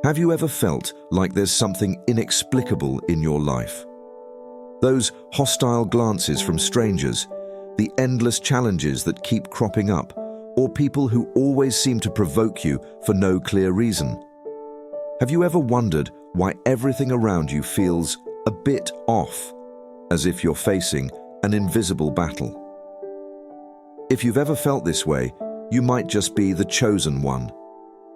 Have you ever felt like there's something inexplicable in your life? Those hostile glances from strangers, the endless challenges that keep cropping up, or people who always seem to provoke you for no clear reason. Have you ever wondered why everything around you feels a bit off, as if you're facing an invisible battle? If you've ever felt this way, you might just be the chosen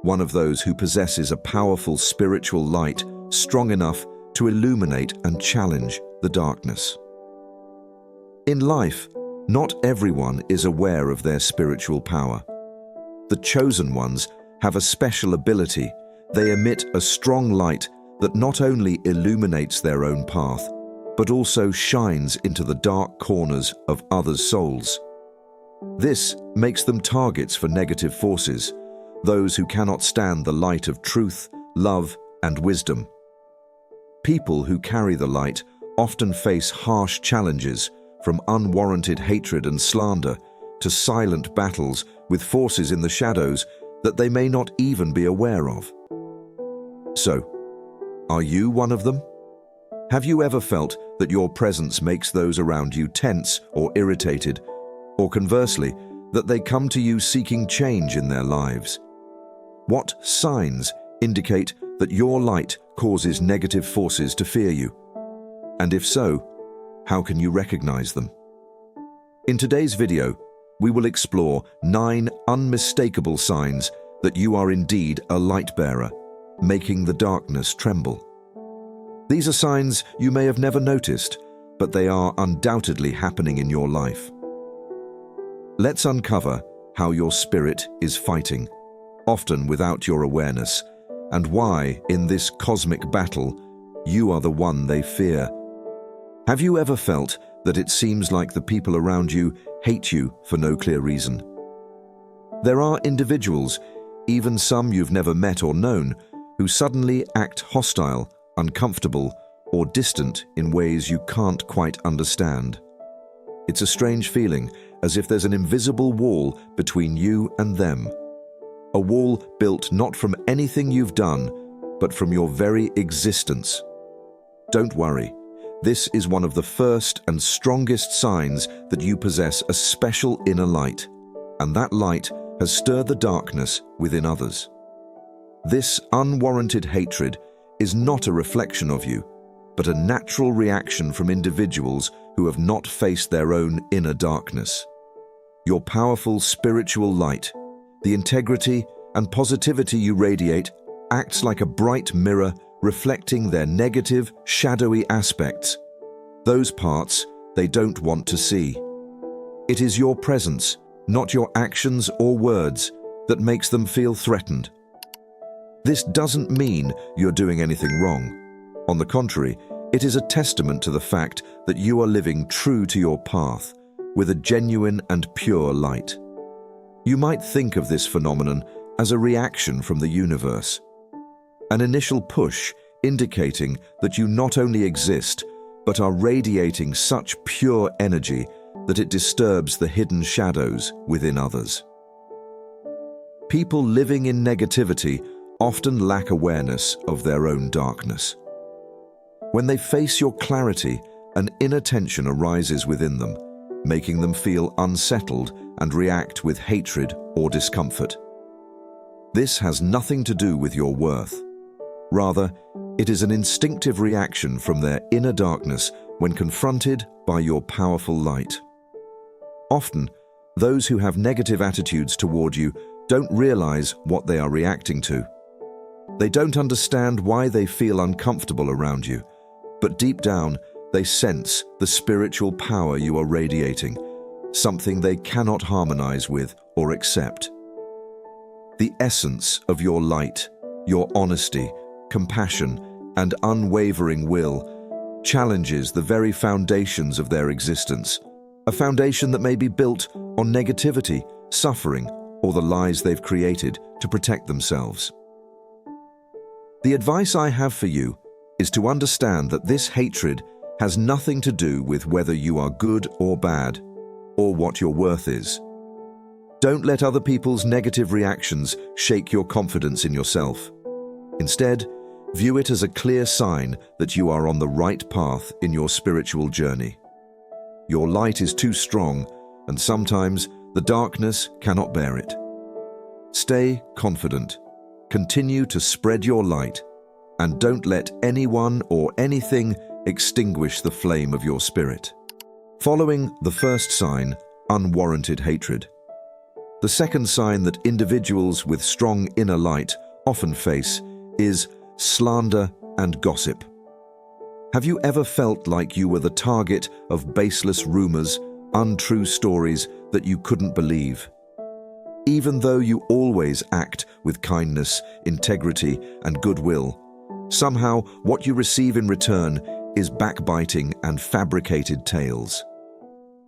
one of those who possesses a powerful spiritual light strong enough to illuminate and challenge the darkness. In life, not everyone is aware of their spiritual power. The chosen ones have a special ability. They emit a strong light that not only illuminates their own path, but also shines into the dark corners of others' souls. This makes them targets for negative forces, those who cannot stand the light of truth, love, and wisdom. People who carry the light often face harsh challenges, from unwarranted hatred and slander to silent battles with forces in the shadows that they may not even be aware of. So, are you one of them? Have you ever felt that your presence makes those around you tense or irritated, or conversely, that they come to you seeking change in their lives? What signs indicate that your light causes negative forces to fear you? And if so, how can you recognize them? In today's video, we will explore 9 unmistakable signs that you are indeed a light bearer, making the darkness tremble. These are signs you may have never noticed, but they are undoubtedly happening in your life. Let's uncover how your spirit is fighting, often without your awareness, and why, in this cosmic battle, you are the one they fear. Have you ever felt that it seems like the people around you hate you for no clear reason? There are individuals, even some you've never met or known, who suddenly act hostile, uncomfortable, or distant in ways you can't quite understand. It's a strange feeling, as if there's an invisible wall between you and them. A wall built not from anything you've done, but from your very existence. Don't worry. This is one of the first and strongest signs that you possess a special inner light, and that light has stirred the darkness within others. This unwarranted hatred is not a reflection of you, but a natural reaction from individuals who have not faced their own inner darkness. Your powerful spiritual light, the integrity and positivity you radiate, acts like a bright mirror reflecting their negative, shadowy aspects, those parts they don't want to see. It is your presence, not your actions or words, that makes them feel threatened. This doesn't mean you're doing anything wrong. On the contrary, it is a testament to the fact that you are living true to your path, with a genuine and pure light. You might think of this phenomenon as a reaction from the universe, an initial push indicating that you not only exist, but are radiating such pure energy that it disturbs the hidden shadows within others. People living in negativity often lack awareness of their own darkness. When they face your clarity, an inner tension arises within them, making them feel unsettled and react with hatred or discomfort. This has nothing to do with your worth. Rather, it is an instinctive reaction from their inner darkness when confronted by your powerful light. Often, those who have negative attitudes toward you don't realize what they are reacting to. They don't understand why they feel uncomfortable around you, but deep down, they sense the spiritual power you are radiating, something they cannot harmonize with or accept. The essence of your light, your honesty, compassion, and unwavering will challenges the very foundations of their existence, a foundation that may be built on negativity, suffering, or the lies they've created to protect themselves. The advice I have for you is to understand that this hatred has nothing to do with whether you are good or bad, or what your worth is. Don't let other people's negative reactions shake your confidence in yourself. Instead, view it as a clear sign that you are on the right path in your spiritual journey. Your light is too strong, and sometimes the darkness cannot bear it. Stay confident, continue to spread your light, and don't let anyone or anything extinguish the flame of your spirit. Following the first sign, unwarranted hatred. The second sign that individuals with strong inner light often face is slander and gossip. Have you ever felt like you were the target of baseless rumors, untrue stories that you couldn't believe? Even though you always act with kindness, integrity, and goodwill, somehow what you receive in return is backbiting and fabricated tales.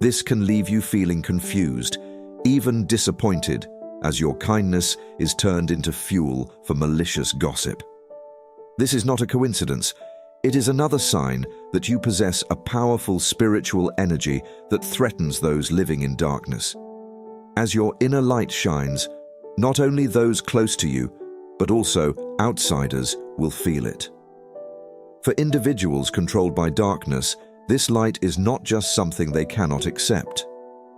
This can leave you feeling confused, even disappointed, as your kindness is turned into fuel for malicious gossip. This is not a coincidence. It is another sign that you possess a powerful spiritual energy that threatens those living in darkness. As your inner light shines, not only those close to you, but also outsiders will feel it. For individuals controlled by darkness, this light is not just something they cannot accept.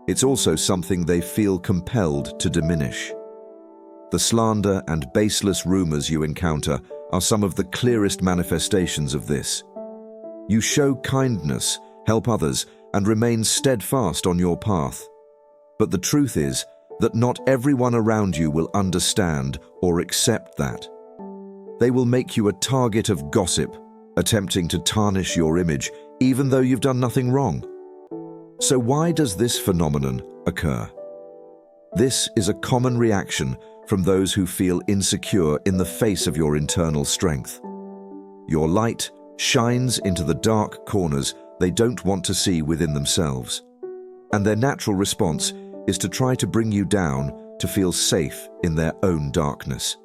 It's also something they feel compelled to diminish. The slander and baseless rumors you encounter are some of the clearest manifestations of this. You show kindness, help others, and remain steadfast on your path. But the truth is that not everyone around you will understand or accept that. They will make you a target of gossip, attempting to tarnish your image, even though you've done nothing wrong. So why does this phenomenon occur? This is a common reaction from those who feel insecure in the face of your internal strength. Your light shines into the dark corners they don't want to see within themselves, and their natural response is to try to bring you down to feel safe in their own darkness.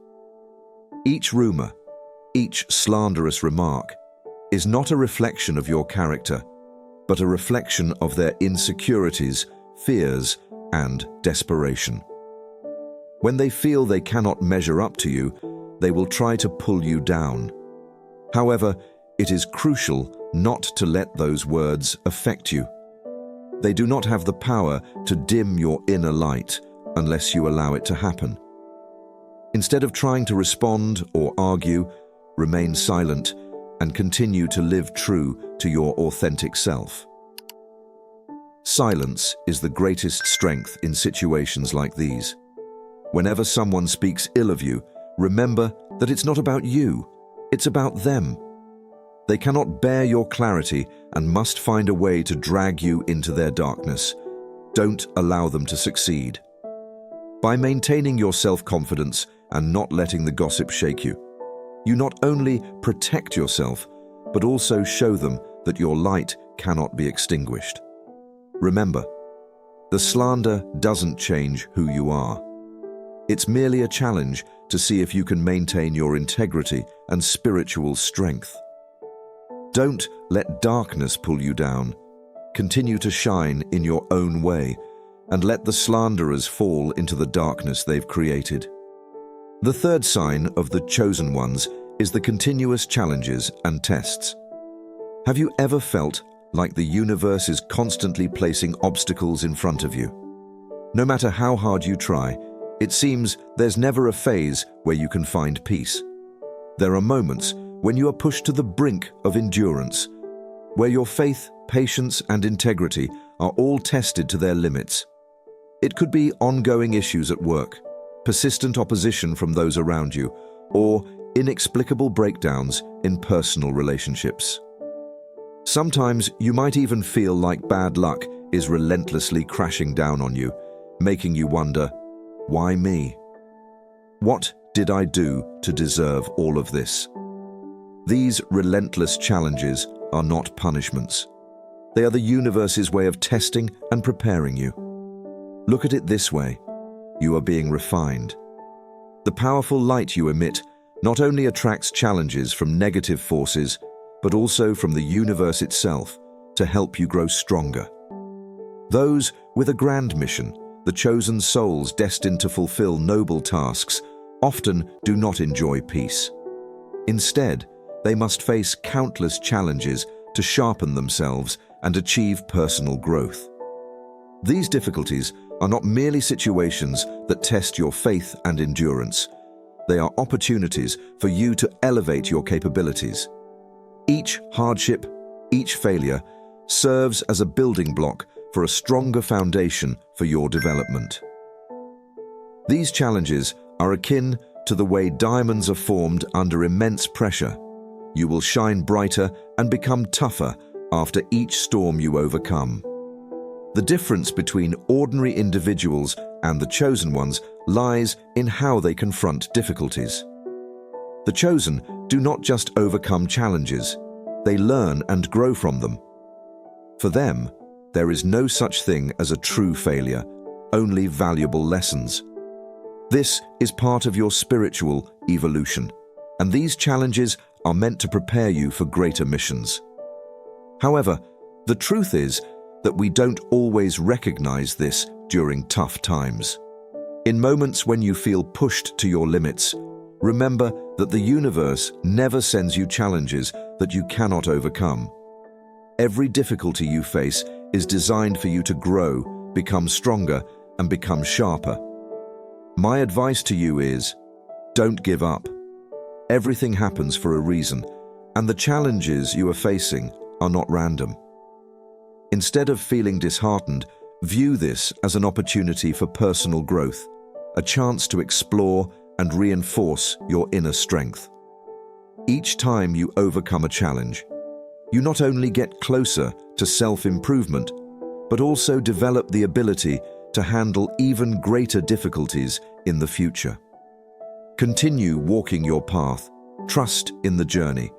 Each rumor, each slanderous remark, is not a reflection of your character, but a reflection of their insecurities, fears, and desperation. When they feel they cannot measure up to you, they will try to pull you down. However, it is crucial not to let those words affect you. They do not have the power to dim your inner light unless you allow it to happen. Instead of trying to respond or argue, remain silent and continue to live true to your authentic self. Silence is the greatest strength in situations like these. Whenever someone speaks ill of you, remember that it's not about you, it's about them. They cannot bear your clarity and must find a way to drag you into their darkness. Don't allow them to succeed. By maintaining your self-confidence and not letting the gossip shake you, you not only protect yourself, but also show them that your light cannot be extinguished. Remember, the slander doesn't change who you are. It's merely a challenge to see if you can maintain your integrity and spiritual strength. Don't let darkness pull you down. Continue to shine in your own way and let the slanderers fall into the darkness they've created. The third sign of the chosen ones is the continuous challenges and tests. Have you ever felt like the universe is constantly placing obstacles in front of you? No matter how hard you try, it seems there's never a phase where you can find peace. There are moments when you are pushed to the brink of endurance, where your faith, patience, and integrity are all tested to their limits. It could be ongoing issues at work, persistent opposition from those around you, or inexplicable breakdowns in personal relationships. Sometimes you might even feel like bad luck is relentlessly crashing down on you, making you wonder, why me? What did I do to deserve all of this? These relentless challenges are not punishments. They are the universe's way of testing and preparing you. Look at it this way: you are being refined. The powerful light you emit not only attracts challenges from negative forces, but also from the universe itself to help you grow stronger. Those with a grand mission, the chosen souls destined to fulfill noble tasks, often do not enjoy peace. Instead, they must face countless challenges to sharpen themselves and achieve personal growth. These difficulties are not merely situations that test your faith and endurance. They are opportunities for you to elevate your capabilities. Each hardship, each failure, serves as a building block for a stronger foundation for your development. These challenges are akin to the way diamonds are formed under immense pressure. You will shine brighter and become tougher after each storm you overcome. The difference between ordinary individuals and the chosen ones lies in how they confront difficulties. The chosen do not just overcome challenges, they learn and grow from them. For them, there is no such thing as a true failure, only valuable lessons. This is part of your spiritual evolution, and these challenges are meant to prepare you for greater missions. However, the truth is that we don't always recognize this during tough times. In moments when you feel pushed to your limits, remember that the universe never sends you challenges that you cannot overcome. Every difficulty you face is designed for you to grow, become stronger, and become sharper. My advice to you is, don't give up. Everything happens for a reason, and the challenges you are facing are not random. Instead of feeling disheartened, view this as an opportunity for personal growth, a chance to explore and reinforce your inner strength. Each time you overcome a challenge, you not only get closer to self-improvement, but also develop the ability to handle even greater difficulties in the future. Continue walking your path, trust in the journey,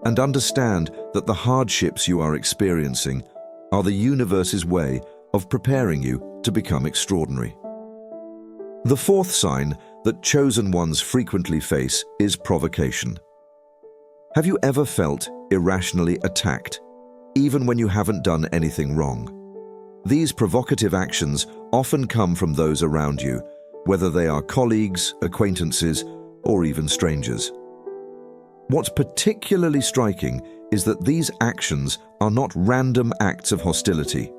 and understand that the hardships you are experiencing are the universe's way of preparing you to become extraordinary. The fourth sign that chosen ones frequently face is provocation. Have you ever felt irrationally attacked, even when you haven't done anything wrong? These provocative actions often come from those around you, whether they are colleagues, acquaintances, or even strangers. What's particularly striking is that these actions are not random acts of hostility.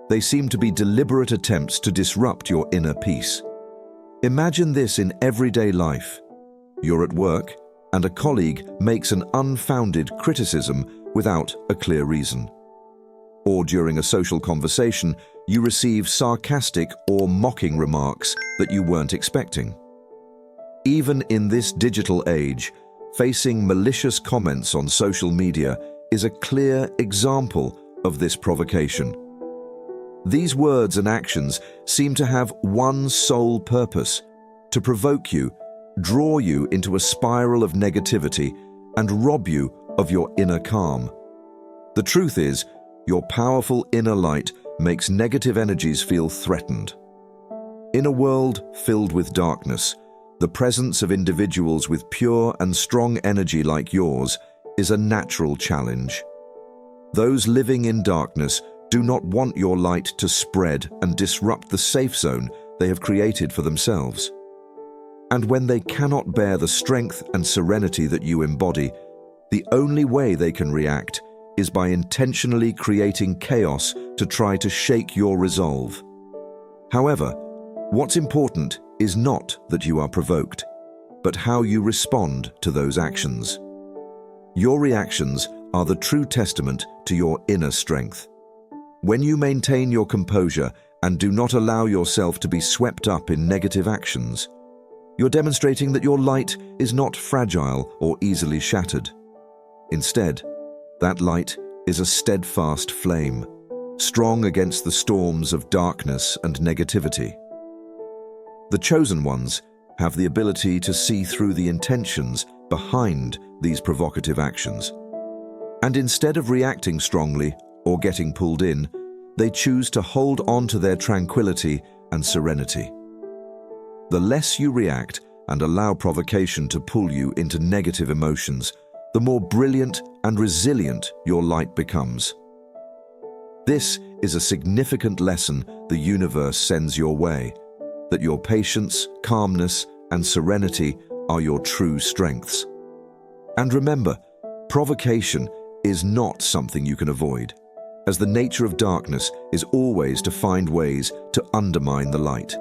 They seem to be deliberate attempts to disrupt your inner peace. Imagine this in everyday life. You're at work, and a colleague makes an unfounded criticism without a clear reason. Or during a social conversation, you receive sarcastic or mocking remarks that you weren't expecting. Even in this digital age, facing malicious comments on social media is a clear example of this provocation. These words and actions seem to have one sole purpose: to provoke you, draw you into a spiral of negativity, and rob you of your inner calm. The truth is, your powerful inner light makes negative energies feel threatened. In a world filled with darkness, the presence of individuals with pure and strong energy like yours is a natural challenge. Those living in darkness do not want your light to spread and disrupt the safe zone they have created for themselves. And when they cannot bear the strength and serenity that you embody, the only way they can react is by intentionally creating chaos to try to shake your resolve. However, what's important is not that you are provoked, but how you respond to those actions. Your reactions are the true testament to your inner strength. When you maintain your composure and do not allow yourself to be swept up in negative actions, you're demonstrating that your light is not fragile or easily shattered. Instead, that light is a steadfast flame, strong against the storms of darkness and negativity. The chosen ones have the ability to see through the intentions behind these provocative actions. And instead of reacting strongly or getting pulled in, they choose to hold on to their tranquility and serenity. The less you react and allow provocation to pull you into negative emotions, the more brilliant and resilient your light becomes. This is a significant lesson the universe sends your way, that your patience, calmness, and serenity are your true strengths. And remember, provocation is not something you can avoid, as the nature of darkness is always to find ways to undermine the light.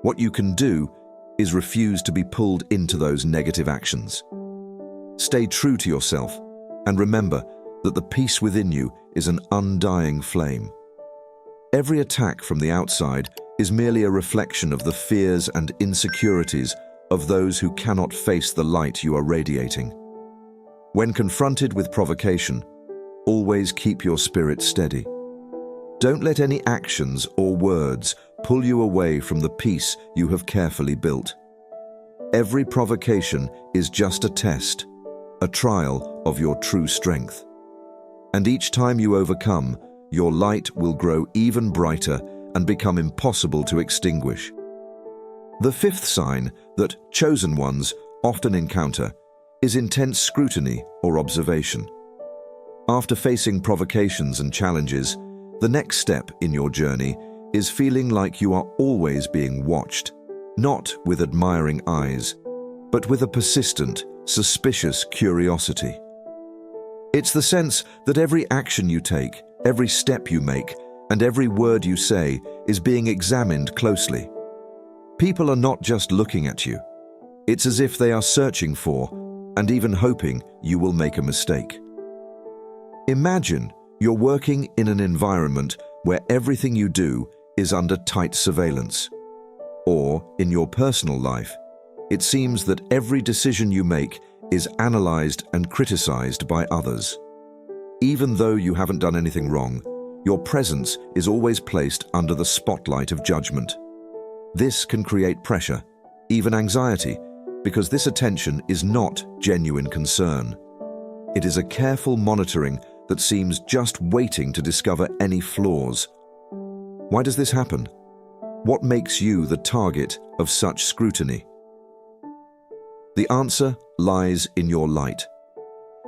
What you can do is refuse to be pulled into those negative actions. Stay true to yourself and remember that the peace within you is an undying flame. Every attack from the outside is merely a reflection of the fears and insecurities of those who cannot face the light you are radiating. When confronted with provocation, always keep your spirit steady. Don't let any actions or words pull you away from the peace you have carefully built. Every provocation is just a test, a trial of your true strength. And each time you overcome, your light will grow even brighter and become impossible to extinguish. The fifth sign that chosen ones often encounter is intense scrutiny or observation. After facing provocations and challenges, the next step in your journey is feeling like you are always being watched, not with admiring eyes, but with a persistent, suspicious curiosity. It's the sense that every action you take, every step you make, and every word you say is being examined closely. People are not just looking at you. It's as if they are searching for, and even hoping, you will make a mistake. Imagine you're working in an environment where everything you do is under tight surveillance. Or, in your personal life, it seems that every decision you make is analyzed and criticized by others. Even though you haven't done anything wrong, your presence is always placed under the spotlight of judgment. This can create pressure, even anxiety, because this attention is not genuine concern. It is a careful monitoring that seems just waiting to discover any flaws. Why does this happen? What makes you the target of such scrutiny? The answer lies in your light.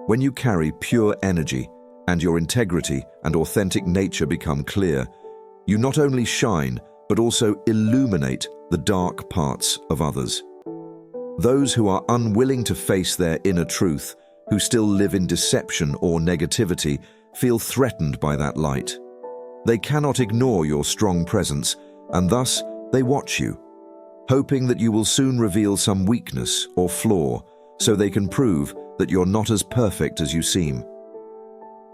When you carry pure energy and your integrity and authentic nature become clear, you not only shine, but also illuminate the dark parts of others. Those who are unwilling to face their inner truth, who still live in deception or negativity, feel threatened by that light. They cannot ignore your strong presence, and thus they watch you, hoping that you will soon reveal some weakness or flaw so they can prove that you're not as perfect as you seem.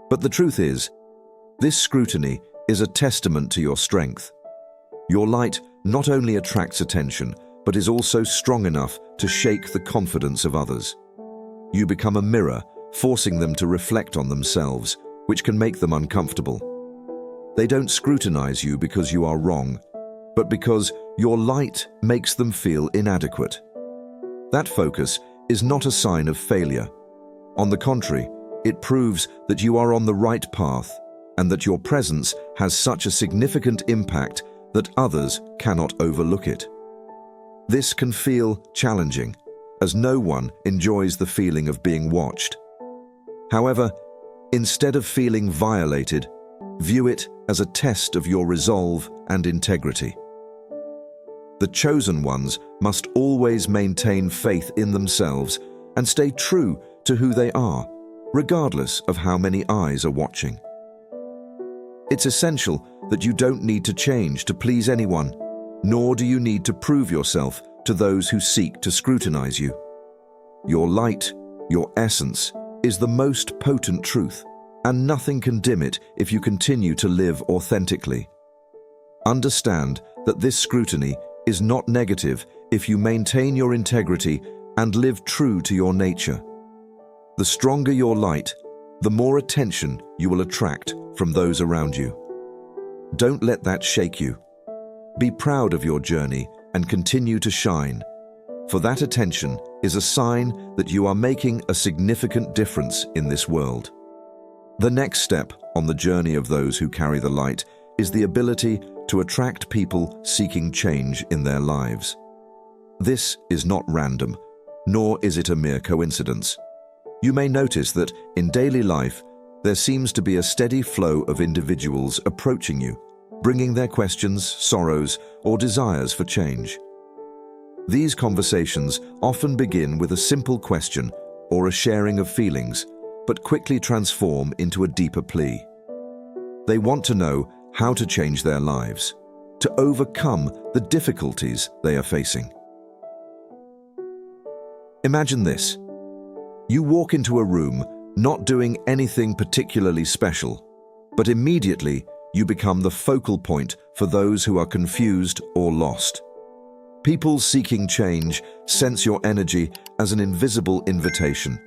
But the truth is, this scrutiny is a testament to your strength. Your light not only attracts attention, but is also strong enough to shake the confidence of others. You become a mirror, forcing them to reflect on themselves, which can make them uncomfortable. They don't scrutinize you because you are wrong, but because your light makes them feel inadequate. That focus is not a sign of failure. On the contrary, it proves that you are on the right path and that your presence has such a significant impact that others cannot overlook it. This can feel challenging, as no one enjoys the feeling of being watched. However, instead of feeling violated, view it as a test of your resolve and integrity. The chosen ones must always maintain faith in themselves and stay true to who they are, regardless of how many eyes are watching. It's essential that you don't need to change to please anyone, nor do you need to prove yourself to those who seek to scrutinize you. Your light, your essence, is the most potent truth, and nothing can dim it if you continue to live authentically. Understand that this scrutiny is not negative if you maintain your integrity and live true to your nature. The stronger your light, the more attention you will attract from those around you. Don't let that shake you. Be proud of your journey and continue to shine, for that attention is a sign that you are making a significant difference in this world. The next step on the journey of those who carry the light is the ability to attract people seeking change in their lives. This is not random, nor is it a mere coincidence. You may notice that in daily life, there seems to be a steady flow of individuals approaching you, bringing their questions, sorrows, or desires for change. These conversations often begin with a simple question: or a sharing of feelings, but quickly transform into a deeper plea. They want to know how to change their lives, to overcome the difficulties they are facing. Imagine this. You walk into a room not doing anything particularly special, but immediately you become the focal point for those who are confused or lost. People seeking change sense your energy as an invisible invitation.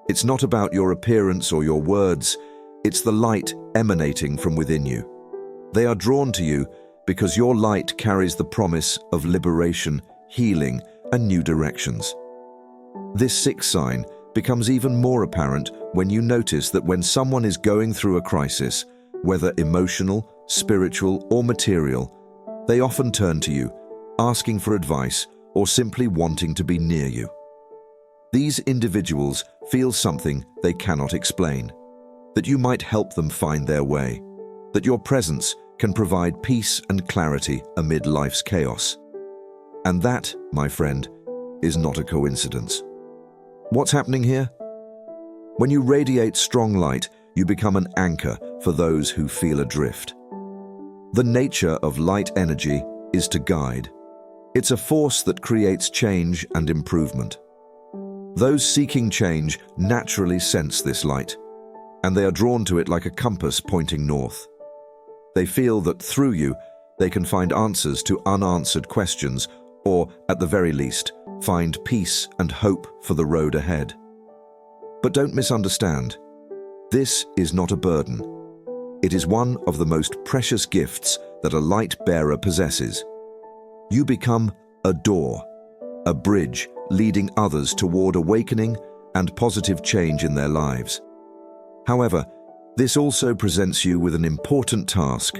It's not about your appearance or your words, it's the light emanating from within you. They are drawn to you because your light carries the promise of liberation, healing, and new directions. This sixth sign becomes even more apparent when you notice that when someone is going through a crisis, whether emotional, spiritual, or material, they often turn to you, asking for advice or simply wanting to be near you. These individuals feel something they cannot explain, that you might help them find their way, that your presence can provide peace and clarity amid life's chaos. And that, my friend, is not a coincidence. What's happening here? When you radiate strong light, you become an anchor for those who feel adrift. The nature of light energy is to guide. It's a force that creates change and improvement. Those seeking change naturally sense this light, and they are drawn to it like a compass pointing north. They feel that through you, they can find answers to unanswered questions, or, at the very least, find peace and hope for the road ahead. But don't misunderstand. This is not a burden. It is one of the most precious gifts that a light bearer possesses. You become a door, a bridge leading others toward awakening and positive change in their lives. However, this also presents you with an important task: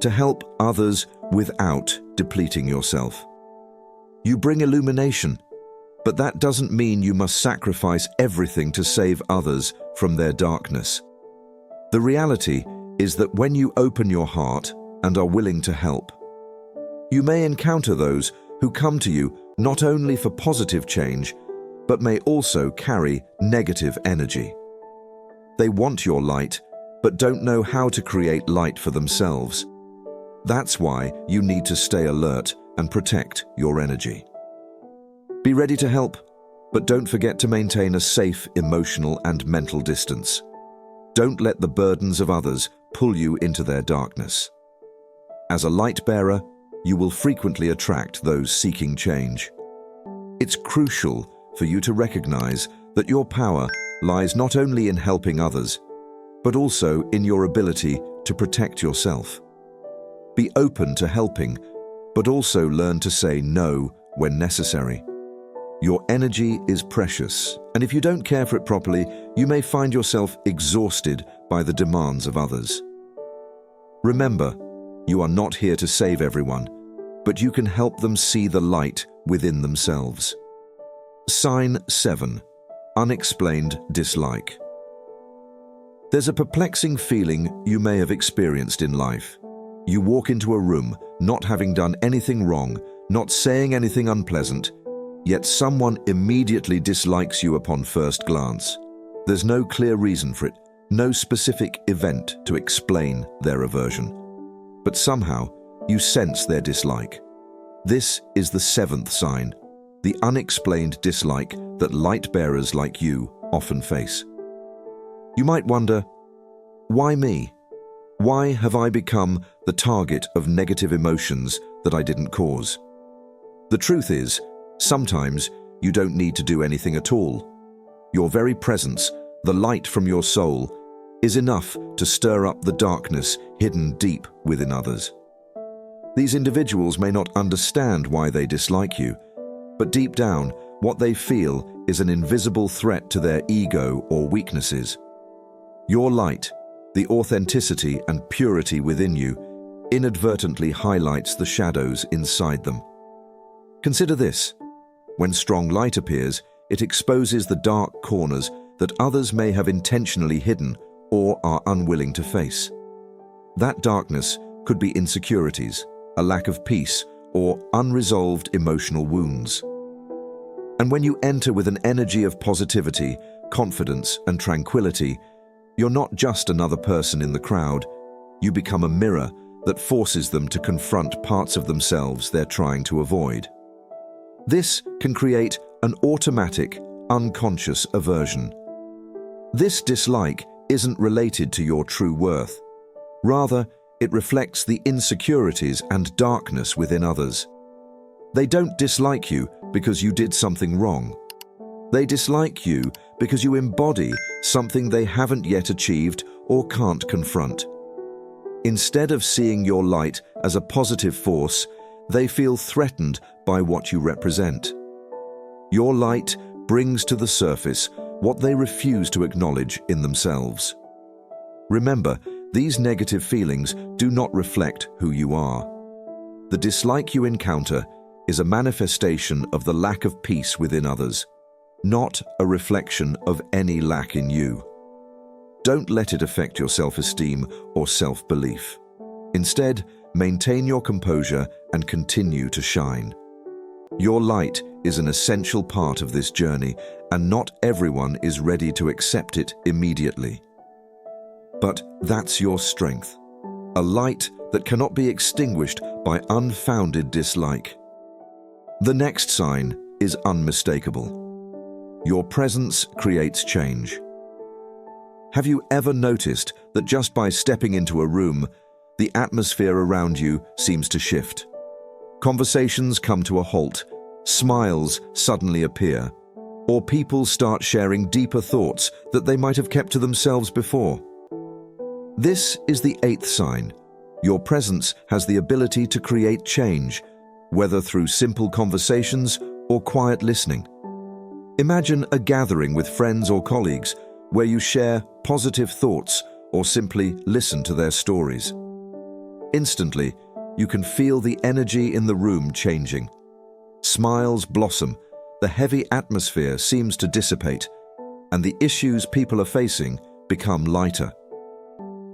to help others without depleting yourself. You bring illumination, but that doesn't mean you must sacrifice everything to save others from their darkness. The reality is that when you open your heart and are willing to help, you may encounter those who come to you not only for positive change, but may also carry negative energy. They want your light, but don't know how to create light for themselves. That's why you need to stay alert and protect your energy. Be ready to help, but don't forget to maintain a safe emotional and mental distance. Don't let the burdens of others pull you into their darkness. As a light bearer, you will frequently attract those seeking change. It's crucial for you to recognize that your power lies not only in helping others, but also in your ability to protect yourself. Be open to helping, but also learn to say no when necessary. Your energy is precious, and if you don't care for it properly, you may find yourself exhausted by the demands of others. Remember, you are not here to save everyone, but you can help them see the light within themselves. Sign 7. Unexplained Dislike. There's a perplexing feeling you may have experienced in life. You walk into a room, not having done anything wrong, not saying anything unpleasant, yet someone immediately dislikes you upon first glance. There's no clear reason for it, no specific event to explain their aversion. But somehow, you sense their dislike. This is the 7th sign, the unexplained dislike that light bearers like you often face. You might wonder, why me? Why have I become the target of negative emotions that I didn't cause? The truth is, sometimes you don't need to do anything at all. Your very presence, the light from your soul, is enough to stir up the darkness hidden deep within others. These individuals may not understand why they dislike you, but deep down, what they feel is an invisible threat to their ego or weaknesses. Your light, the authenticity and purity within you, inadvertently highlights the shadows inside them. Consider this. When strong light appears, it exposes the dark corners that others may have intentionally hidden or are unwilling to face. That darkness could be insecurities, a lack of peace, or unresolved emotional wounds. And when you enter with an energy of positivity, confidence, and tranquility, you're not just another person in the crowd. You become a mirror that forces them to confront parts of themselves they're trying to avoid. This can create an automatic, unconscious aversion. This dislike isn't related to your true worth. Rather, it reflects the insecurities and darkness within others. They don't dislike you because you did something wrong. They dislike you because you embody something they haven't yet achieved or can't confront. Instead of seeing your light as a positive force, they feel threatened by what you represent. Your light brings to the surface what they refuse to acknowledge in themselves. Remember, these negative feelings do not reflect who you are. The dislike you encounter is a manifestation of the lack of peace within others, not a reflection of any lack in you. Don't let it affect your self-esteem or self-belief. Instead, maintain your composure and continue to shine. Your light is an essential part of this journey, and not everyone is ready to accept it immediately. But that's your strength, a light that cannot be extinguished by unfounded dislike. The next sign is unmistakable. Your presence creates change. Have you ever noticed that just by stepping into a room, the atmosphere around you seems to shift? Conversations come to a halt, smiles suddenly appear, or people start sharing deeper thoughts that they might have kept to themselves before. This is the eighth sign. Your presence has the ability to create change, whether through simple conversations or quiet listening. Imagine a gathering with friends or colleagues where you share positive thoughts or simply listen to their stories. Instantly, you can feel the energy in the room changing. Smiles blossom, the heavy atmosphere seems to dissipate, and the issues people are facing become lighter.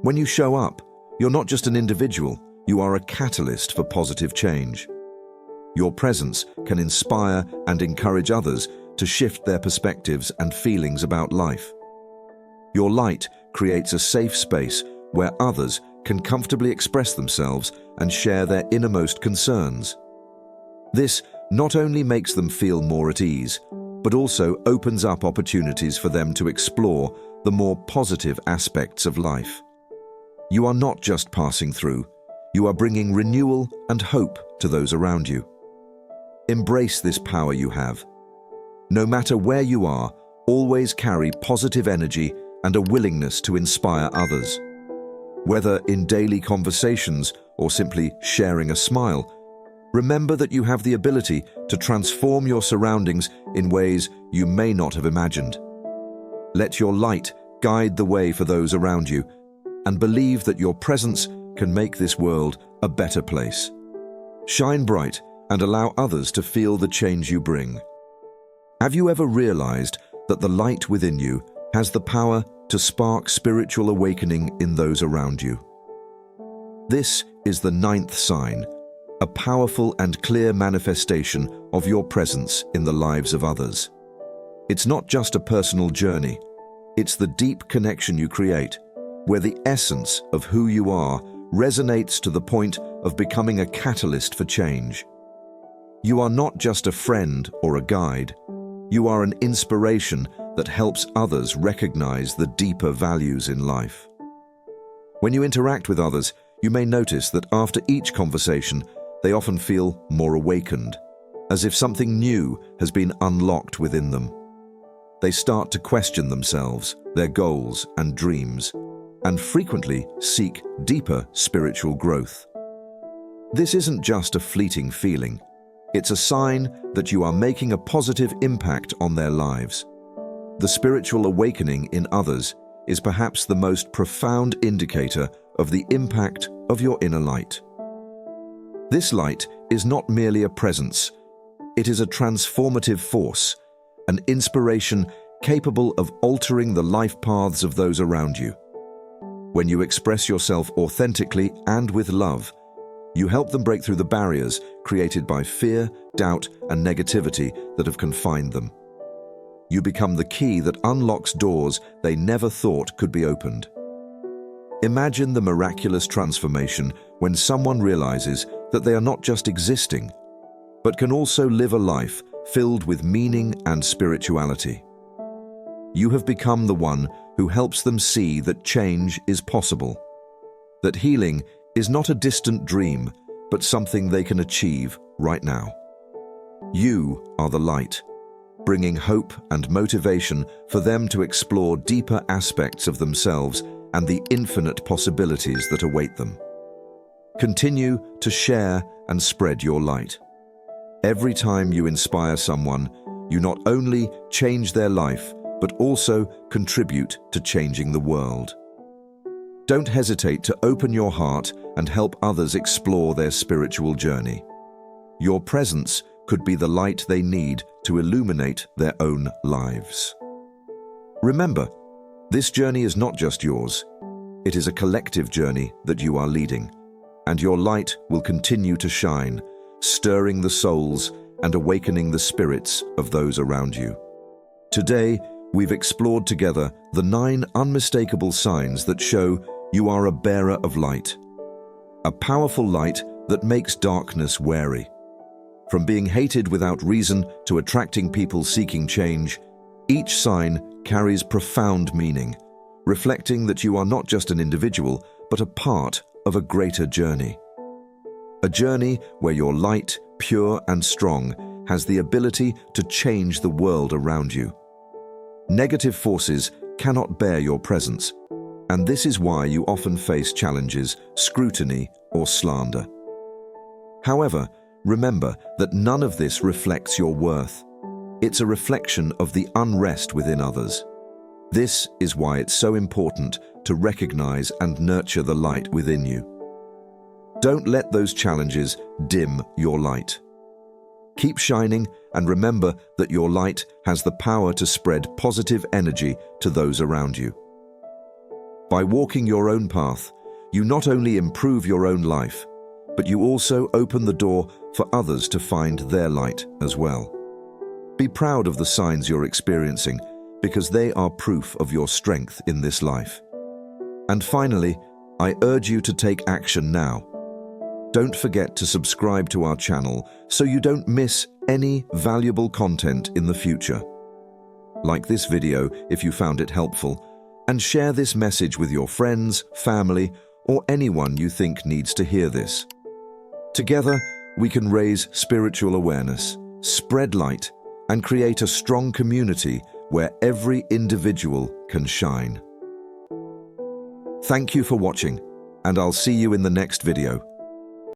When you show up, you're not just an individual, you are a catalyst for positive change. Your presence can inspire and encourage others to shift their perspectives and feelings about life. Your light creates a safe space where others can comfortably express themselves and share their innermost concerns. This not only makes them feel more at ease, but also opens up opportunities for them to explore the more positive aspects of life. You are not just passing through, you are bringing renewal and hope to those around you. Embrace this power you have. No matter where you are, always carry positive energy and a willingness to inspire others. Whether in daily conversations or simply sharing a smile, remember that you have the ability to transform your surroundings in ways you may not have imagined. Let your light guide the way for those around you, and believe that your presence can make this world a better place. Shine bright and allow others to feel the change you bring. Have you ever realized that the light within you has the power to spark spiritual awakening in those around you? This is the ninth sign, a powerful and clear manifestation of your presence in the lives of others. It's not just a personal journey, it's the deep connection you create, where the essence of who you are resonates to the point of becoming a catalyst for change. You are not just a friend or a guide, you are an inspiration that helps others recognize the deeper values in life. When you interact with others, you may notice that after each conversation, they often feel more awakened, as if something new has been unlocked within them. They start to question themselves, their goals and dreams, and frequently seek deeper spiritual growth. This isn't just a fleeting feeling. It's a sign that you are making a positive impact on their lives. The spiritual awakening in others is perhaps the most profound indicator of the impact of your inner light. This light is not merely a presence, it is a transformative force, an inspiration capable of altering the life paths of those around you. When you express yourself authentically and with love, you help them break through the barriers created by fear, doubt, and negativity that have confined them. You become the key that unlocks doors they never thought could be opened. Imagine the miraculous transformation when someone realizes that they are not just existing, but can also live a life filled with meaning and spirituality. You have become the one who helps them see that change is possible, that healing is not a distant dream, but something they can achieve right now. You are the light, bringing hope and motivation for them to explore deeper aspects of themselves and the infinite possibilities that await them. Continue to share and spread your light. Every time you inspire someone, you not only change their life, but also contribute to changing the world. Don't hesitate to open your heart and help others explore their spiritual journey. Your presence could be the light they need to illuminate their own lives. Remember, this journey is not just yours. It is a collective journey that you are leading, and your light will continue to shine, stirring the souls and awakening the spirits of those around you. Today, we've explored together the 9 unmistakable signs that show you are a bearer of light, a powerful light that makes darkness wary. From being hated without reason to attracting people seeking change, each sign carries profound meaning, reflecting that you are not just an individual, but a part of a greater journey. A journey where your light, pure and strong, has the ability to change the world around you. Negative forces cannot bear your presence, and this is why you often face challenges, scrutiny, or slander. However, remember that none of this reflects your worth. It's a reflection of the unrest within others. This is why it's so important to recognize and nurture the light within you. Don't let those challenges dim your light. Keep shining and remember that your light has the power to spread positive energy to those around you. By walking your own path, you not only improve your own life, but you also open the door for others to find their light as well. Be proud of the signs you're experiencing, because they are proof of your strength in this life. And finally, I urge you to take action now. Don't forget to subscribe to our channel so you don't miss any valuable content in the future. Like this video if you found it helpful, and share this message with your friends, family, or anyone you think needs to hear this. Together, we can raise spiritual awareness, spread light, and create a strong community where every individual can shine. Thank you for watching, and I'll see you in the next video.